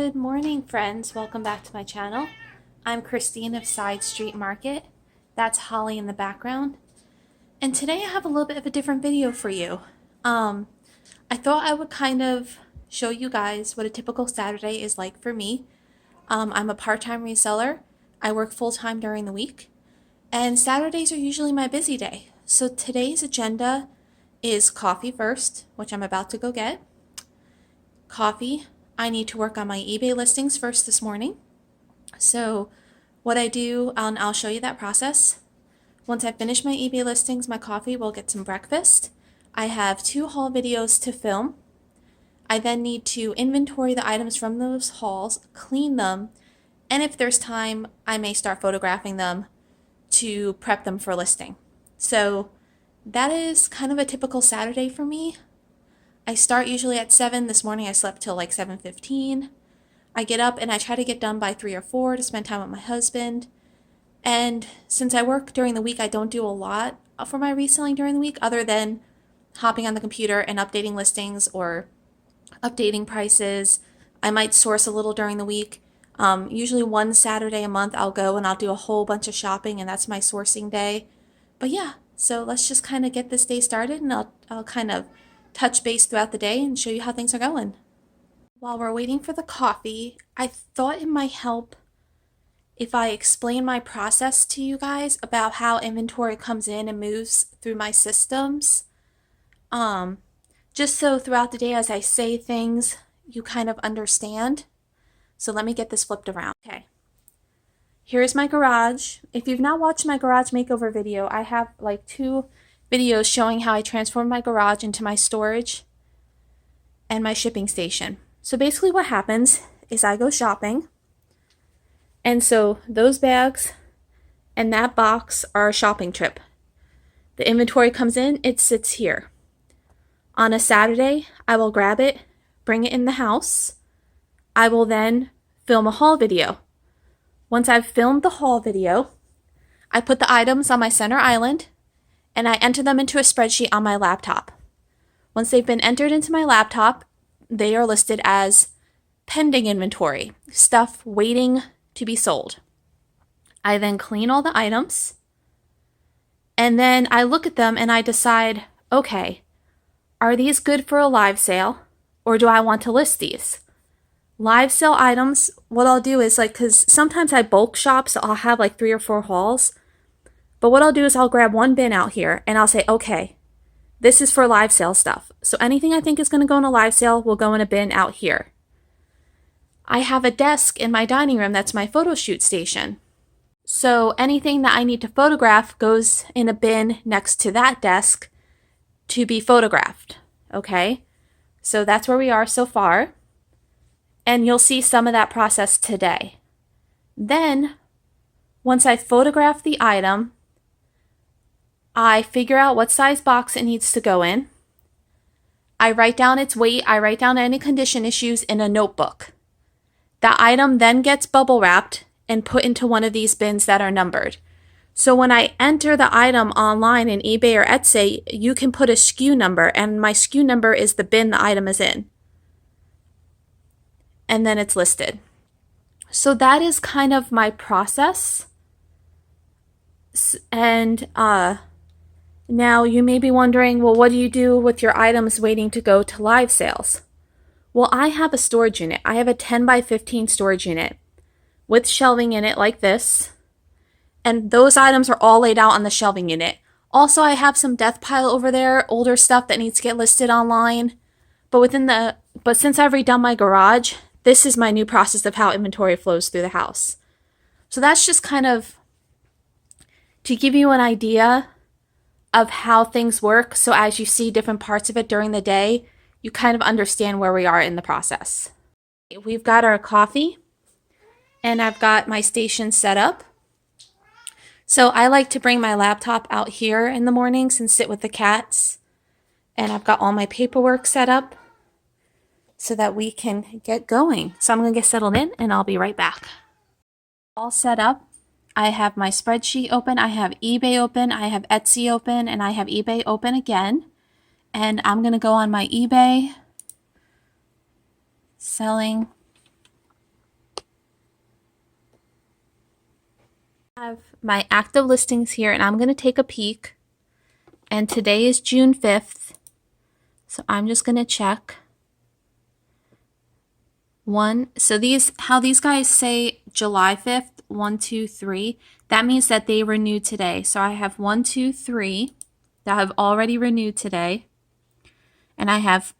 Good morning, friends. Welcome back to my channel. I'm Christine of Side Street Market. That's Holly in the background. And today I have a little bit of a different video for you. I thought I would kind of show you guys what a typical Saturday is like for me. I'm a part-time reseller. I work full-time during the week. And Saturdays are usually my busy day. So today's agenda is coffee first, which I'm about to go get. Coffee. I need to work on my eBay listings first this morning. So what I do, I'll show you that process. Once I finish my eBay listings, my coffee, we'll get some breakfast. I have 2 haul videos to film. I then need to inventory the items from those hauls, clean them, and if there's time, I may start photographing them to prep them for listing. So that is kind of a typical Saturday for me. I start usually at 7. This morning I slept till like 7:15. I get up and I try to get done by 3 or 4 to spend time with my husband. And since I work during the week, I don't do a lot for my reselling during the week other than hopping on the computer and updating listings or updating prices. I might source a little during the week. Usually one Saturday a month I'll go and I'll do a whole bunch of shopping, and that's my sourcing day. But yeah, so let's just kind of get this day started, and I'll kind of touch base throughout the day and show you how things are going. While we're waiting for the coffee, I thought it might help if I explain my process to you guys about how inventory comes in and moves through my systems. Just so throughout the day as I say things, you kind of understand. So let me get this flipped around. Okay. Here's my garage. If you've not watched my garage makeover video, I have like 2 videos showing how I transformed my garage into my storage and my shipping station. So basically what happens is I go shopping, and so those bags and that box are a shopping trip. The inventory comes in, it sits here. On a Saturday, I will grab it, bring it in the house. I will then film a haul video. Once I've filmed the haul video, I put the items on my center island and I enter them into a spreadsheet on my laptop. Once they've been entered into my laptop, they are listed as pending inventory, stuff waiting to be sold. I then clean all the items, and then I look at them and I decide, okay, are these good for a live sale, or do I want to list these? Live sale items, what I'll do is because sometimes I bulk shop, so I'll have like 3 or 4 hauls. But what I'll do is I'll grab one bin out here and I'll say, okay, this is for live sale stuff. So anything I think is going to go in a live sale will go in a bin out here. I have a desk in my dining room that's my photo shoot station. So anything that I need to photograph goes in a bin next to that desk to be photographed. Okay? So that's where we are so far. And you'll see some of that process today. Then, once I photograph the item, I figure out what size box it needs to go in. I write down its weight. I write down any condition issues in a notebook. That item then gets bubble wrapped and put into one of these bins that are numbered. So when I enter the item online in eBay or Etsy, you can put a SKU number, and my SKU number is the bin the item is in. And then it's listed. So that is kind of my process. And now you may be wondering, well, what do you do with your items waiting to go to live sales? Well, I have a storage unit. I have a 10 by 15 storage unit with shelving in it like this. And those items are all laid out on the shelving unit. Also, I have some death pile over there, older stuff that needs to get listed online. But since I've redone my garage, this is my new process of how inventory flows through the house. So that's just kind of to give you an idea of how things work. So as you see different parts of it during the day, you kind of understand where we are in the process. We've got our coffee, and I've got my station set up. So I like to bring my laptop out here in the mornings and sit with the cats. And I've got all my paperwork set up so that we can get going. So I'm going to get settled in and I'll be right back. All set up. I have my spreadsheet open, I have eBay open, I have Etsy open, and I have eBay open again. And I'm going to go on my eBay, selling I have my active listings here, and I'm going to take a peek. And today is June 5th, so I'm just going to check. So how these guys say July 5th, 1, 2, 3, that means that they renewed today. So I have 1, 2, 3 that have already renewed today. And I have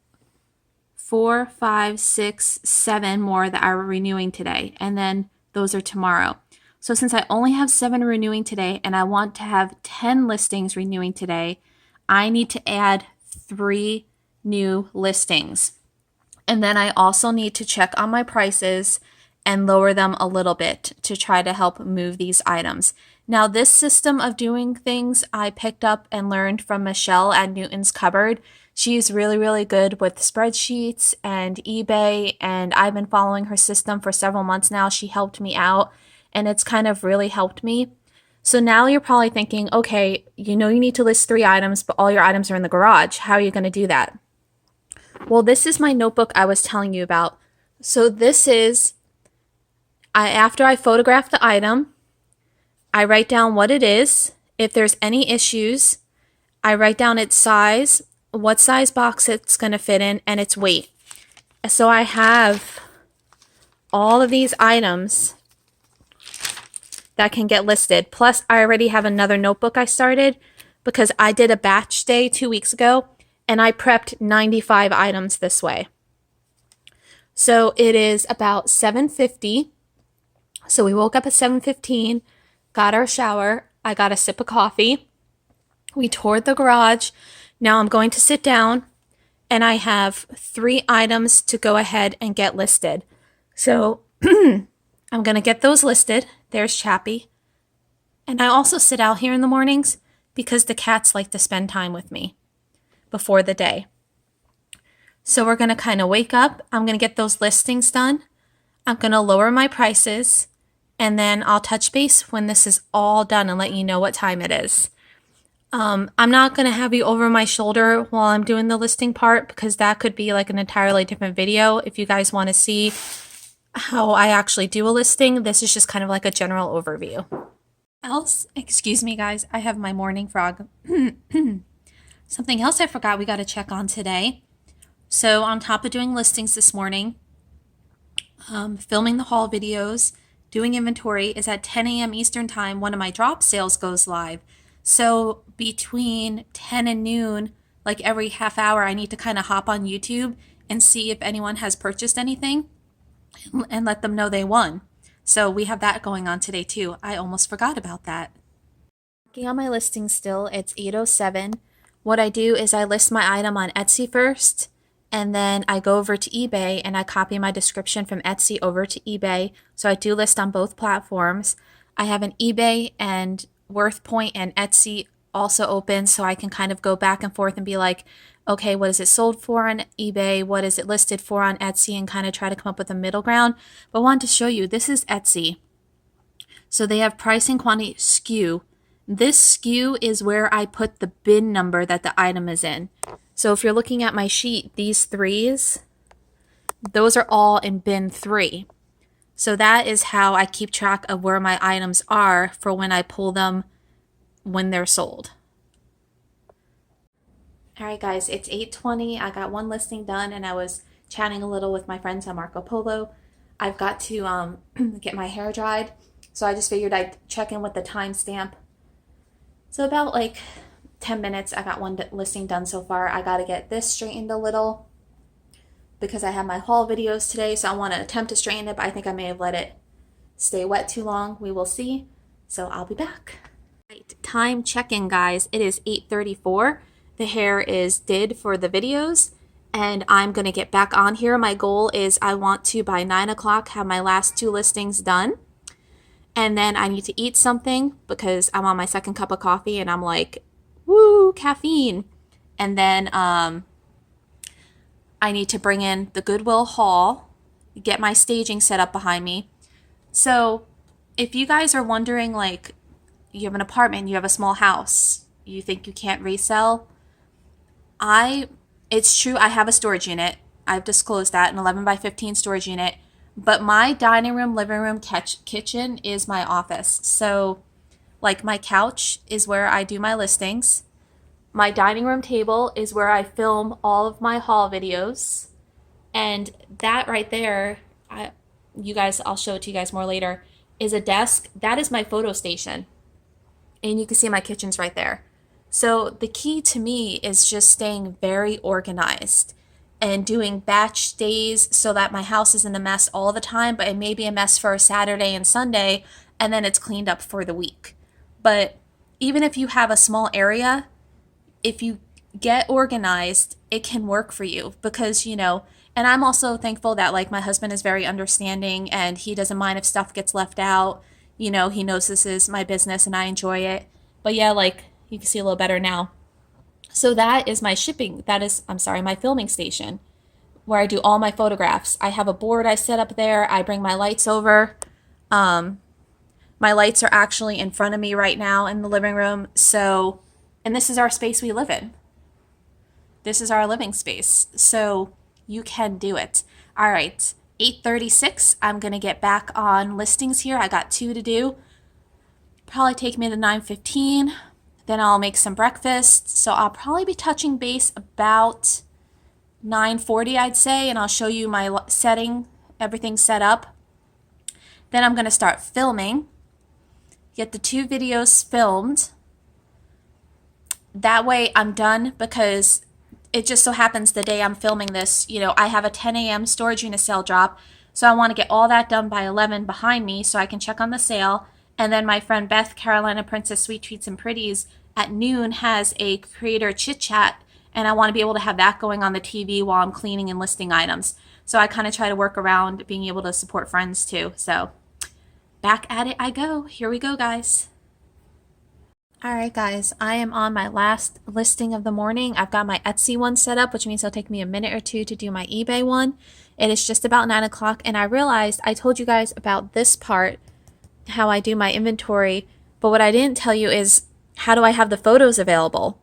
4, 5, 6, 7 more that are renewing today. And then those are tomorrow. So since I only have 7 renewing today and I want to have 10 listings renewing today, I need to add 3 new listings. And then I also need to check on my prices and lower them a little bit to try to help move these items. Now, this system of doing things I picked up and learned from Michelle at Newton's Cupboard. She's really, really good with spreadsheets and eBay, and I've been following her system for several months now. She helped me out, and it's kind of really helped me. So now you're probably thinking, okay, you know you need to list 3 items, but all your items are in the garage. How are you going to do that? Well, this is my notebook I was telling you about. So this is, after I photograph the item, I write down what it is. If there's any issues, I write down its size, what size box it's going to fit in, and its weight. So I have all of these items that can get listed. Plus, I already have another notebook I started because I did a batch day 2 weeks ago, and I prepped 95 items this way. So it is about 7:50. So we woke up at 7:15, got our shower. I got a sip of coffee. We toured the garage. Now I'm going to sit down, and I have 3 items to go ahead and get listed. So I'm going to get those listed. There's Chappie. And I also sit out here in the mornings because the cats like to spend time with me before the day. So we're going to kind of wake up. I'm going to get those listings done. I'm going to lower my prices, and then I'll touch base when this is all done and let you know what time it is. I'm not going to have you over my shoulder while I'm doing the listing part because that could be like an entirely different video. If you guys want to see how I actually do a listing, this is just kind of like a general overview. Excuse me guys, I have my morning frog. Something else I forgot we got to check on today. So on top of doing listings this morning, filming the haul videos, doing inventory is at 10 a.m. Eastern time. One of my drop sales goes live. So between 10 and noon, like every half hour, I need to kind of hop on YouTube and see if anyone has purchased anything and let them know they won. So we have that going on today too. I almost forgot about that. Working on my listing still, it's 8:07. What I do is I list my item on Etsy first, and then I go over to eBay and I copy my description from Etsy over to eBay. So I do list on both platforms. I have an eBay and WorthPoint and Etsy also open, so I can kind of go back and forth and be like, okay, what is it sold for on eBay? What is it listed for on Etsy? And kind of try to come up with a middle ground. But I wanted to show you, this is Etsy. So they have pricing, quantity, SKU. This SKU is where I put the bin number that the item is in. So if you're looking at my sheet, these 3s, those are all in bin 3. So that is how I keep track of where my items are for when I pull them when they're sold. All right, guys, it's 8:20. I got one listing done, and I was chatting a little with my friends on Marco Polo. I've got to get my hair dried, so I just figured I'd check in with the timestamp. So about like 10 minutes, I got one listing done so far. I got to get this straightened a little because I have my haul videos today, so I want to attempt to straighten it, but I think I may have let it stay wet too long. We will see. So I'll be back. Right, time check-in, guys. It is 8:34. The hair is did for the videos, and I'm going to get back on here. My goal is I want to, by 9 o'clock, have my last 2 listings done. And then I need to eat something because I'm on my second cup of coffee, and I'm like, woo, caffeine. And then I need to bring in the Goodwill haul, get my staging set up behind me. So if you guys are wondering, like, you have an apartment, you have a small house, you think you can't resell, it's true, I have a storage unit. I've disclosed that, an 11 by 15 storage unit. But my dining room, living room, kitchen is my office. So Like my couch is where I do my listings. My dining room table is where I film all of my haul videos. And that right there, I'll show it to you guys more later, is a desk. That is my photo station. And you can see my kitchen's right there. So the key to me is just staying very organized and doing batch days so that my house isn't a mess all the time, but it may be a mess for a Saturday and Sunday, and then it's cleaned up for the week. But even if you have a small area, if you get organized, it can work for you because, and I'm also thankful that like my husband is very understanding and he doesn't mind if stuff gets left out. He knows this is my business and I enjoy it. But yeah, like you can see a little better now. So that is my my filming station where I do all my photographs. I have a board I set up there. I bring my lights over. My lights are actually in front of me right now in the living room. So, and this is our space we live in. This is our living space. So you can do it. All right, 8:36. I'm going to get back on listings here. I got 2 to do. Probably take me to 9:15. Then I'll make some breakfast. So I'll probably be touching base about 9:40, I'd say, and I'll show you my setting, everything set up. Then I'm going to start filming. Get the 2 videos filmed. That way I'm done because it just so happens the day I'm filming this, I have a 10 a.m. storage unit sale drop. So I want to get all that done by 11 behind me so I can check on the sale. And then my friend Beth, Carolina Princess Sweet Treats and Pretties, at noon has a creator chit chat. And I want to be able to have that going on the TV while I'm cleaning and listing items. So I kind of try to work around being able to support friends too. So back at it I go. Here we go, guys. All right, guys, I am on my last listing of the morning. I've got my Etsy one set up, which means it'll take me a minute or two to do my eBay one. It is just about 9 o'clock, and I realized I told you guys about this part, how I do my inventory, but what I didn't tell you is how do I have the photos available?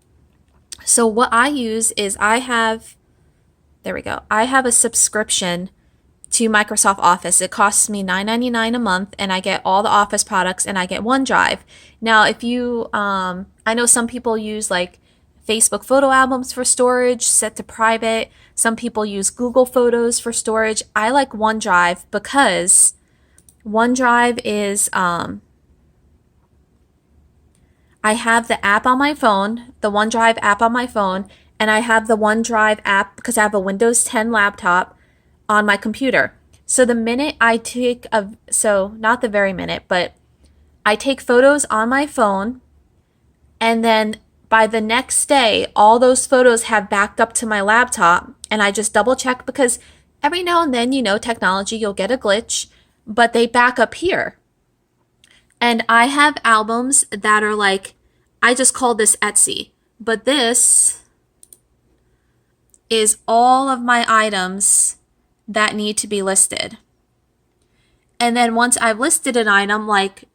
So what I use is I have a subscription to Microsoft Office. It costs me $9.99 a month, and I get all the Office products, and I get OneDrive. Now, if you, I know some people use like Facebook photo albums for storage, set to private. Some people use Google Photos for storage. I like OneDrive because OneDrive is, I have the app on my phone, the OneDrive app on my phone, and I have the OneDrive app because I have a Windows 10 laptop on my computer. So the minute I take not the very minute, but I take photos on my phone, and then by the next day, all those photos have backed up to my laptop, and I just double check because every now and then, technology, you'll get a glitch, but they back up here. And I have albums that are like, I just call this Etsy, but this is all of my items that need to be listed. And then once I've listed an item, like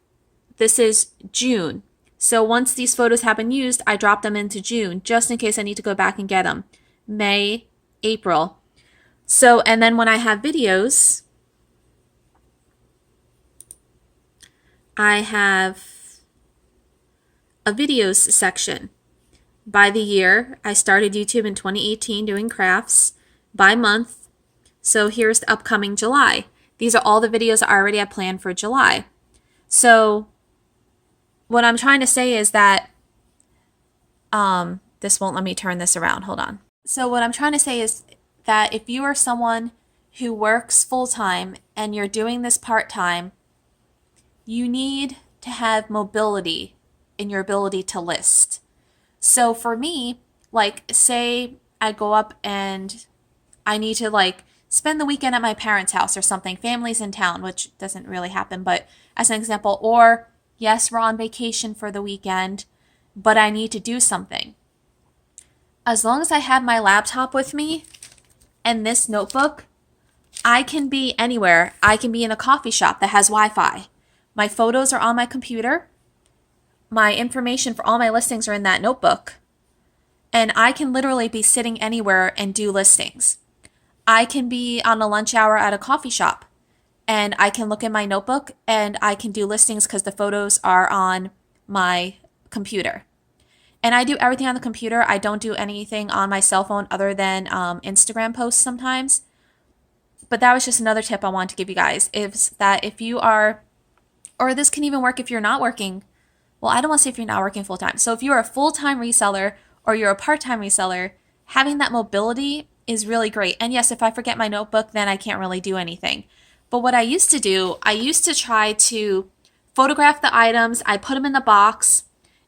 this is June. So once these photos have been used, I drop them into June just in case I need to go back and get them. May, April. So, and then when I have videos, I have a videos section. By the year, I started YouTube in 2018 doing crafts. By month, so here's the upcoming July. These are all the videos I already have planned for July. So what I'm trying to say is that, this won't let me turn this around. Hold on. So what I'm trying to say is that if you are someone who works full-time and you're doing this part-time, you need to have mobility in your ability to list. So for me, like say I go up and I need to like spend the weekend at my parents' house or something, family's in town, which doesn't really happen, but as an example, or yes, we're on vacation for the weekend, but I need to do something. As long as I have my laptop with me and this notebook, I can be anywhere. I can be in a coffee shop that has Wi-Fi. My photos are on my computer. My information for all my listings are in that notebook. And I can literally be sitting anywhere and do listings. I can be on a lunch hour at a coffee shop and I can look in my notebook and I can do listings because the photos are on my computer. And I do everything on the computer. I don't do anything on my cell phone other than Instagram posts sometimes. But that was just another tip I wanted to give you guys, is that if you are, or this can even work if you're not working. Well, I don't want to say if you're not working full time. So if you're a full-time reseller or you're a part-time reseller, having that mobility is really great. And yes, if I forget my notebook, then I can't really do anything. But what I used to do, I used to try to photograph the items, I'd put them in the box,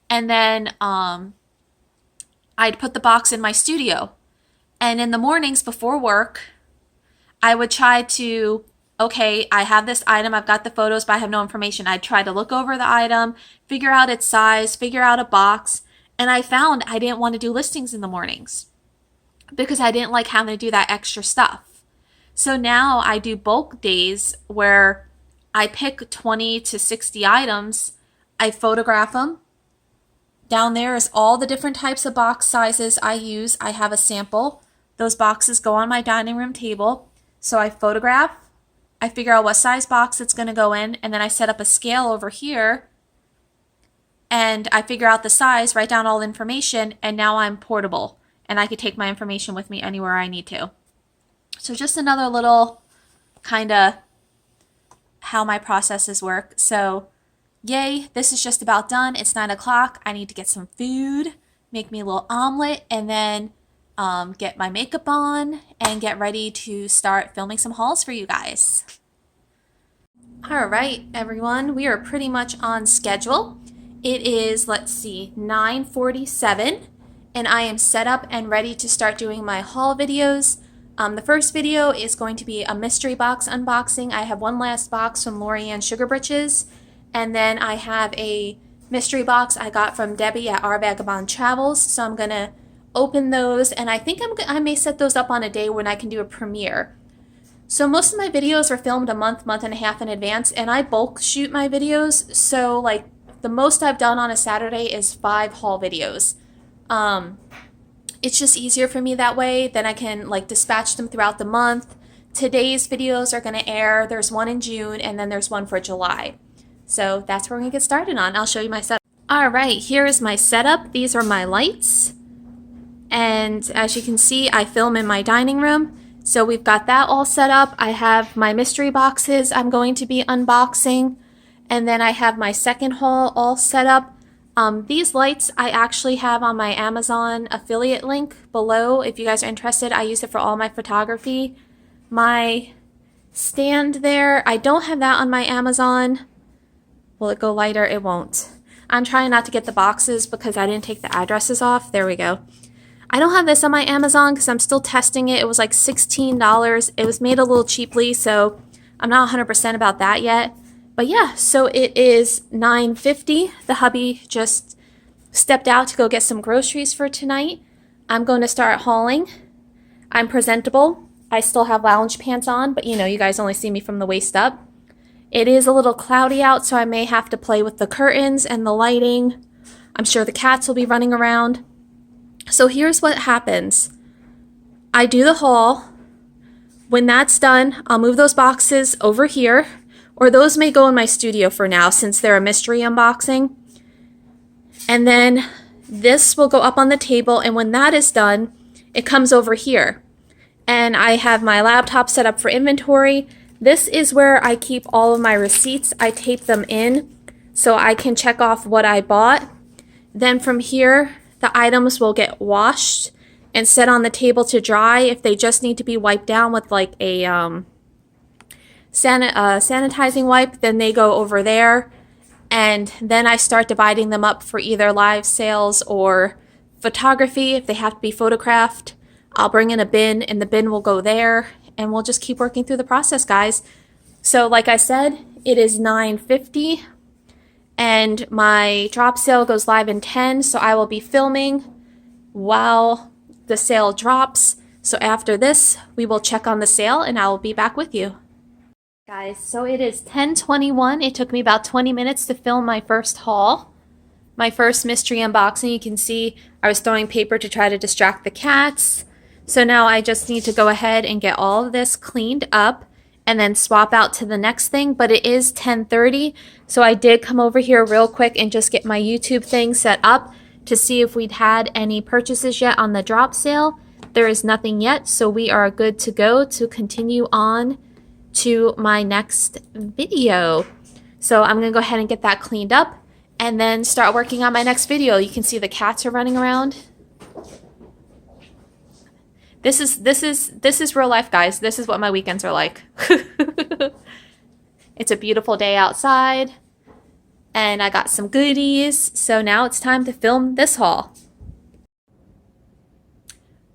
and then I'd put the box in my studio. And in the mornings before work, I would try to, okay, I have this item, I've got the photos, but I have no information. I'd try to look over the item, figure out its size, figure out a box, and I found I didn't want to do listings in the mornings because I didn't like having to do that extra stuff. So now I do bulk days where I pick 20 to 60 items, I photograph them. Down there is all the different types of box sizes I use. I have a sample. Those boxes go on my dining room table. So I photograph, I figure out what size box it's going to go in, and then I set up a scale over here, and I figure out the size, write down all the information, and now I'm portable, and I can take my information with me anywhere I need to. So just another little kind of how my processes work. So yay, this is just about done. It's 9 o'clock. I need to get some food, make me a little omelet, and then get my makeup on and get ready to start filming some hauls for you guys. All right, everyone, we are pretty much on schedule. It is, let's see, 9:47, and I am set up and ready to start doing my haul videos. The first video is going to be a mystery box unboxing. I have one last box from Lorianne Sugar Britches, and then I have a mystery box I got from Debbie at Our Vagabond Travels, so I'm going to open those, and I think I may set those up on a day when I can do a premiere. So most of my videos are filmed a month and a half in advance, and I bulk shoot my videos, so like the most I've done on a Saturday is 5 haul videos. It's just easier for me that way. Then I can like dispatch them throughout the month. Today's videos are going to air. There's one in June, and then there's one for July. So that's where we're going to get started on. I'll show you my setup. All right, here is my setup. These are my lights. And as you can see, I film in my dining room. So we've got that all set up. I have my mystery boxes I'm going to be unboxing. And then I have my second haul all set up. These lights I actually have on my Amazon affiliate link below. If you guys are interested, I use it for all my photography. My stand there, I don't have that on my Amazon. Will it go lighter? It won't. I'm trying not to get the boxes because I didn't take the addresses off. There we go. I don't have this on my Amazon because I'm still testing it. It was like $16. It was made a little cheaply, so I'm not 100% about that yet. But yeah, so it is 9:50. The hubby just stepped out to go get some groceries for tonight. I'm going to start hauling. I'm presentable. I still have lounge pants on, but you know, you guys only see me from the waist up. It is a little cloudy out, so I may have to play with the curtains and the lighting. I'm sure the cats will be running around. So here's what happens. I do the haul. When that's done, I'll move those boxes over here, or those may go in my studio for now since they're a mystery unboxing. And then this will go up on the table, and when that is done, it comes over here. And I have my laptop set up for inventory. This is where I keep all of my receipts. I tape them in so I can check off what I bought. Then from here, the items will get washed and set on the table to dry. If they just need to be wiped down with like a sanitizing wipe, then they go over there. And then I start dividing them up for either live sales or photography. If they have to be photographed, I'll bring in a bin, and the bin will go there, and we'll just keep working through the process, guys. So like I said, it is 9:50. And my drop sale goes live in 10, so I will be filming while the sale drops. So after this, we will check on the sale, and I will be back with you. Guys, so it is 10:21. It took me about 20 minutes to film my first haul. My first mystery unboxing. You can see I was throwing paper to try to distract the cats. So now I just need to go ahead and get all of this cleaned up. and then swap out to the next thing, but it is 10:30, so I did come over here real quick and just get my YouTube thing set up to see if we'd had any purchases yet on the drop sale. There is nothing yet, so we are good to go to continue on to my next video. So I'm gonna go ahead and get that cleaned up and then start working on my next video. You can see the cats are running around. This is real life, guys. This is what my weekends are like. It's a beautiful day outside and I got some goodies. So now it's time to film this haul.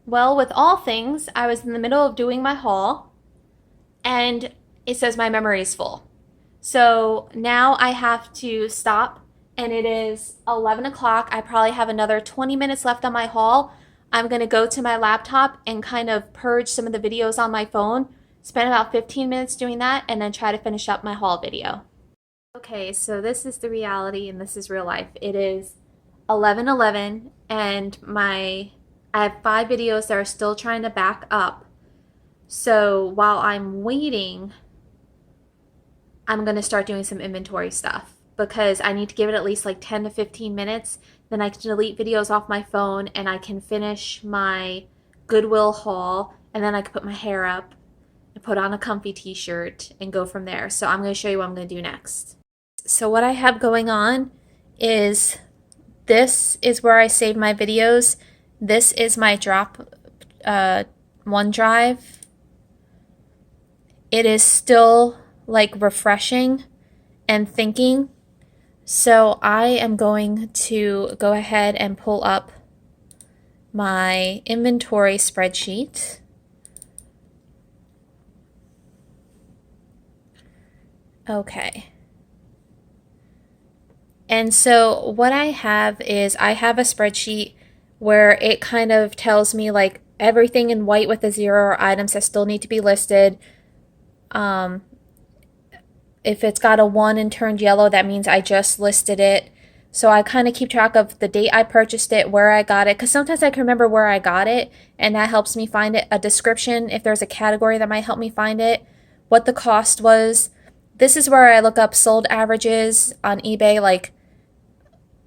Well, with all things, I was in the middle of doing my haul and it says my memory is full. So now I have to stop, and it is 11 o'clock. I probably have another 20 minutes left on my haul. I'm going to go to my laptop and kind of purge some of the videos on my phone, spend about 15 minutes doing that, and then try to finish up my haul video. Okay, so this is the reality and this is real life. It is 11:11 and I have 5 videos that are still trying to back up. So while I'm waiting, I'm going to start doing some inventory stuff because I need to give it at least like 10 to 15 minutes. Then I can delete videos off my phone and I can finish my Goodwill haul, and then I can put my hair up and put on a comfy t-shirt and go from there. So I'm going to show you what I'm going to do next. So what I have going on is this is where I save my videos. This is my drop OneDrive. It is still like refreshing and thinking. So I am going to go ahead and pull up my inventory spreadsheet. Okay. And so what I have is I have a spreadsheet where it kind of tells me like everything in white with a 0 are items that still need to be listed. If it's got a 1 and turned yellow, that means I just listed it. So I kind of keep track of the date I purchased it, where I got it, because sometimes I can remember where I got it, and that helps me find it. A description, if there's a category that might help me find it, what the cost was. This is where I look up sold averages on eBay,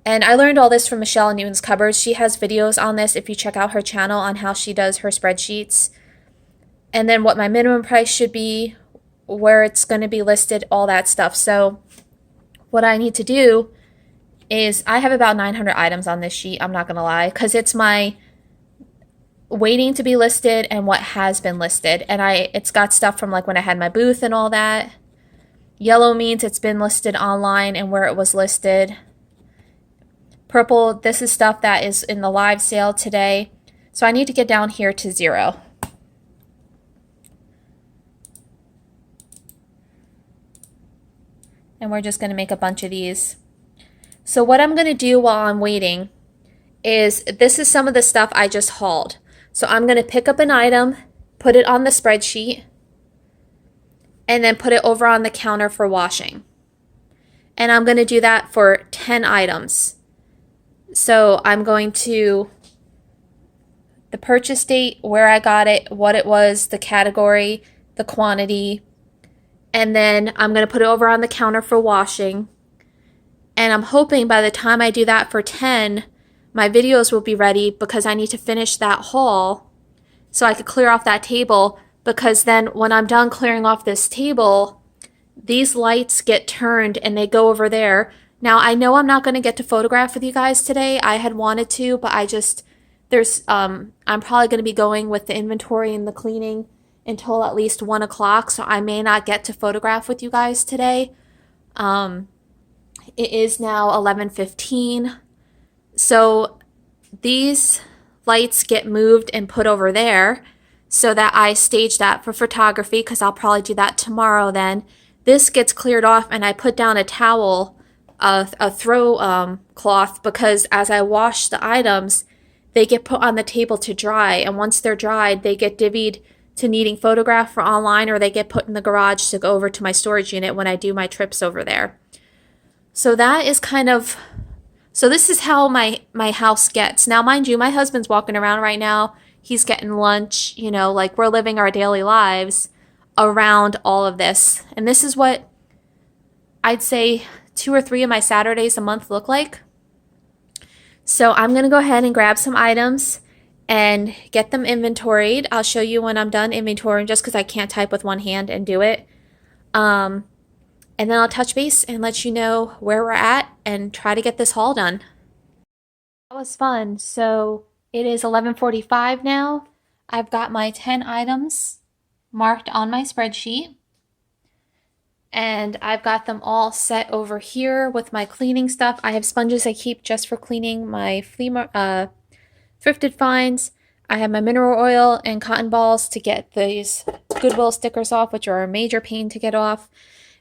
and I learned all this from Michelle Newton's Cupboards. She has videos on this if you check out her channel on how she does her spreadsheets. And then what my minimum price should be, where it's going to be listed, all that stuff. So what I need to do is I have about 900 items on this sheet, I'm not going to lie, because it's my waiting to be listed and what has been listed. And it's got stuff from like when I had my booth and all that. Yellow means it's been listed online and where it was listed. Purple, this is stuff that is in the live sale today. So I need to get down here to 0. And we're just going to make a bunch of these. So what I'm going to do while I'm waiting is, this is some of the stuff I just hauled. So I'm going to pick up an item, put it on the spreadsheet, and then put it over on the counter for washing. And I'm going to do that for 10 items. So I'm going to, the purchase date, where I got it, what it was, the category, the quantity, and then I'm going to put it over on the counter for washing. And I'm hoping by the time I do that for 10, my videos will be ready, because I need to finish that haul so I could clear off that table, because then when I'm done clearing off this table, these lights get turned and they go over there. Now I know I'm not going to get to photograph with you guys today. I had wanted to, but I'm probably going to be going with the inventory and the cleaning until at least 1 o'clock, so I may not get to photograph with you guys today. It is now 11:15, so these lights get moved and put over there so that I stage that for photography, because I'll probably do that tomorrow then. This gets cleared off and I put down a towel, a throw cloth, because as I wash the items, they get put on the table to dry, and once they're dried, they get divvied to needing photograph for online, or they get put in the garage to go over to my storage unit when I do my trips over there. So that is so this is how my house gets. Now, mind you, my husband's walking around right now. He's getting lunch, like we're living our daily lives. around all of this. And this is what I'd say 2 or 3 of my Saturdays a month look like. So I'm going to go ahead and grab some items and get them inventoried. I'll show you when I'm done inventorying just because I can't type with one hand and do it. And then I'll touch base and let you know where we're at and try to get this haul done. That was fun. So it is 11:45 now. I've got my 10 items marked on my spreadsheet. And I've got them all set over here with my cleaning stuff. I have sponges I keep just for cleaning my thrifted finds. I have my mineral oil and cotton balls to get these Goodwill stickers off, which are a major pain to get off.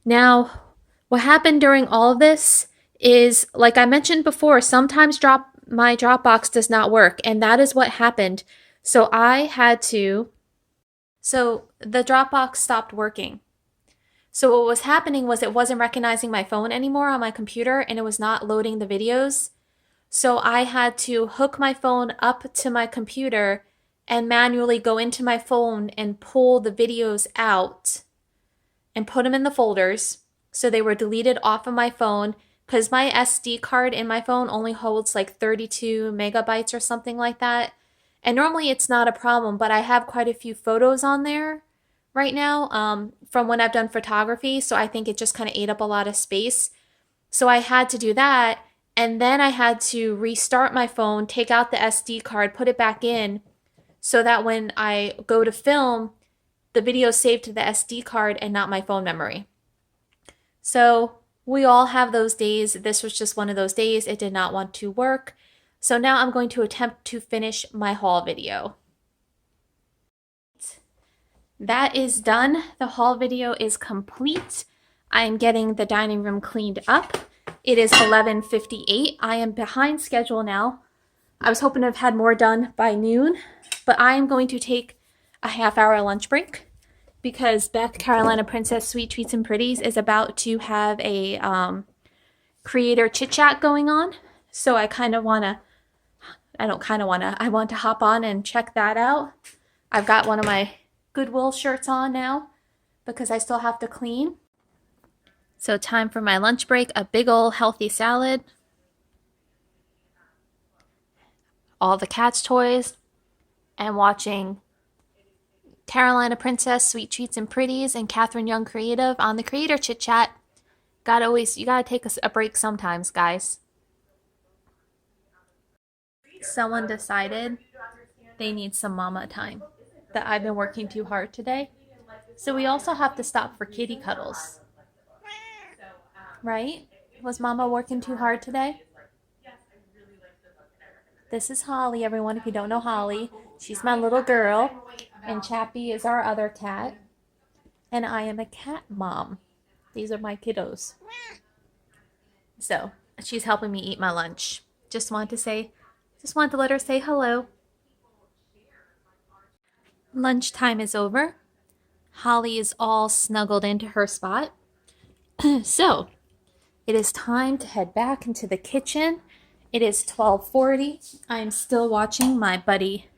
Now, what happened during all of this is, like I mentioned before, sometimes my Dropbox does not work, and that is what happened. So the Dropbox stopped working. So what was happening was it wasn't recognizing my phone anymore on my computer, and it was not loading the videos. So I had to hook my phone up to my computer and manually go into my phone and pull the videos out and put them in the folders. So they were deleted off of my phone because my SD card in my phone only holds like 32 megabytes or something like that. And normally it's not a problem, but I have quite a few photos on there right now from when I've done photography. So I think it just kind of ate up a lot of space. So I had to do that. And then I had to restart my phone, take out the SD card, put it back in so that when I go to film, the video is saved to the SD card and not my phone memory. So we all have those days. This was just one of those days. It did not want to work. So now I'm going to attempt to finish my haul video. That is done. The haul video is complete. I am getting the dining room cleaned up. It is 11:58. I am behind schedule now. I was hoping to have had more done by noon, but I am going to take a half-hour lunch break because Beth Carolina Princess Sweet Treats and Pretties is about to have a creator chit-chat going on. So I want to hop on and check that out. I've got one of my Goodwill shirts on now because I still have to clean. So time for my lunch break, a big old healthy salad, all the cat's toys, and watching Carolina Princess, Sweet Treats and Pretties, and Catherine Young Creative on the Creator Chit Chat. You gotta take a break sometimes, guys. Someone decided they need some mama time, that I've been working too hard today. So we also have to stop for kitty cuddles. Right? Was Mama working too hard today? This is Holly, everyone, if you don't know Holly. She's my little girl. And Chappie is our other cat. And I am a cat mom. These are my kiddos. So, she's helping me eat my lunch. Just wanted to let her say hello. Lunchtime is over. Holly is all snuggled into her spot. So, it is time to head back into the kitchen. It is 12:40. I'm still watching my buddy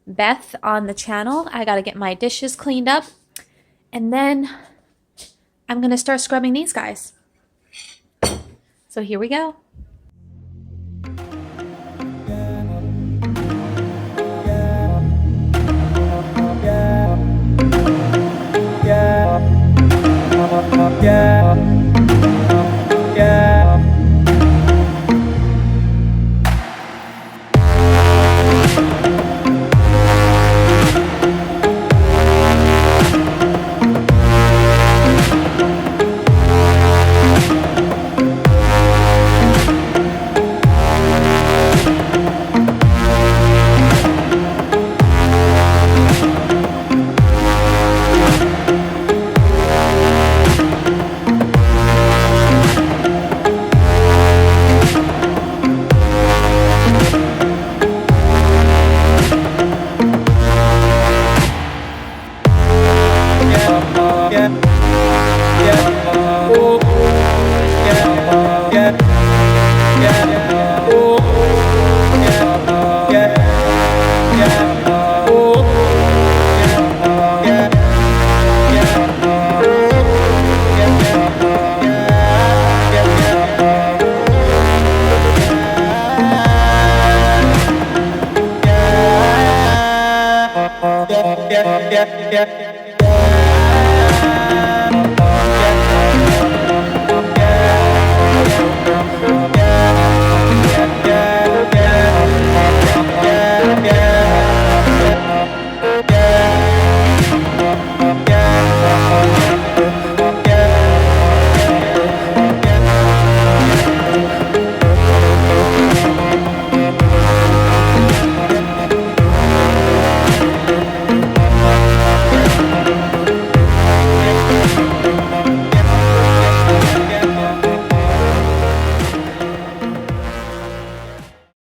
Beth on the channel. I gotta get my dishes cleaned up. And then I'm gonna start scrubbing these guys. So here we go.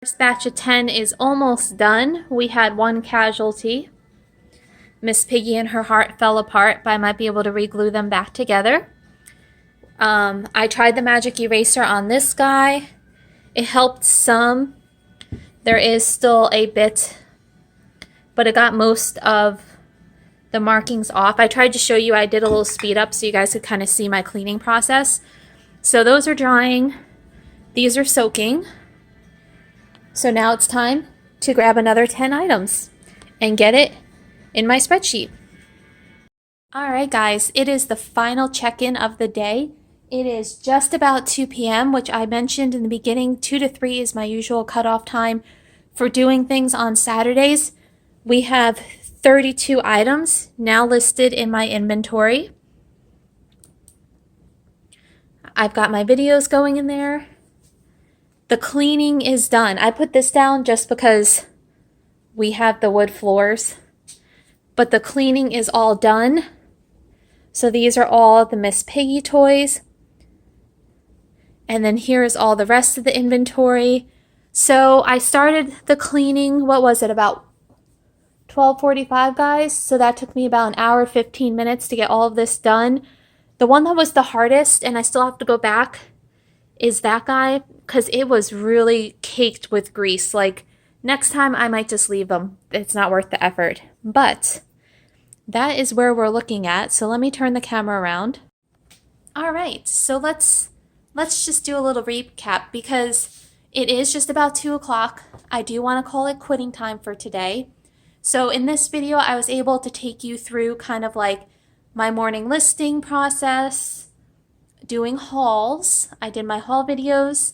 First batch of 10 is almost done. We had one casualty. Miss Piggy and her heart fell apart, but I might be able to re-glue them back together. I tried the magic eraser on this guy. It helped some. There is still a bit, but it got most of the markings off. I tried to show you, I did a little speed up so you guys could kind of see my cleaning process. So those are drying. These are soaking. So now it's time to grab another 10 items and get it in my spreadsheet. All right, guys, it is the final check-in of the day. It is just about 2 p.m., which I mentioned in the beginning. 2 to 3 is my usual cutoff time for doing things on Saturdays. We have 32 items now listed in my inventory. I've got my videos going in there. The cleaning is done. I put this down just because we have the wood floors, but the cleaning is all done. So these are all the Miss Piggy toys. And then here is all the rest of the inventory. So I started the cleaning, what was it, about 12:45, guys? So that took me about an hour, 15 minutes to get all of this done. The one that was the hardest, and I still have to go back, is that guy, because it was really caked with grease. Like, next time I might just leave them. It's not worth the effort. But that is where we're looking at. So let me turn the camera around. All right, so let's just do a little recap because it is just about 2 o'clock. I do want to call it quitting time for today. So in this video, I was able to take you through kind of like my morning listing process, doing hauls. I did my haul videos,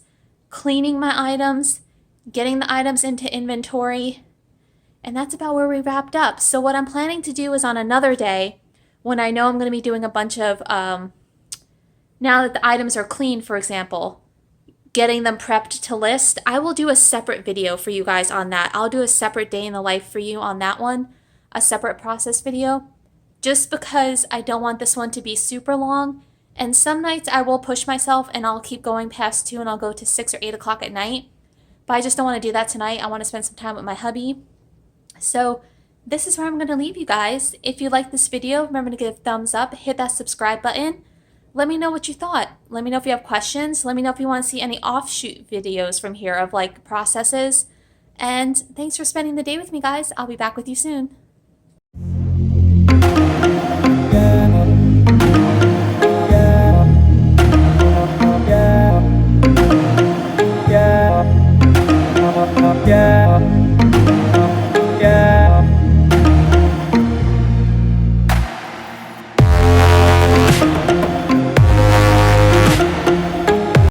cleaning my items, getting the items into inventory, and that's about where we wrapped up. So what I'm planning to do is on another day, when I know I'm going to be doing a bunch of, now that the items are clean, for example, getting them prepped to list, I will do a separate video for you guys on that. I'll do a separate day in the life for you on that one, a separate process video, just because I don't want this one to be super long. And some nights I will push myself and I'll keep going past 2 and I'll go to 6 or 8 o'clock at night. But I just don't want to do that tonight. I want to spend some time with my hubby. So this is where I'm going to leave you guys. If you like this video, remember to give a thumbs up, hit that subscribe button. Let me know what you thought. Let me know if you have questions. Let me know if you want to see any offshoot videos from here of like processes. And thanks for spending the day with me, guys. I'll be back with you soon.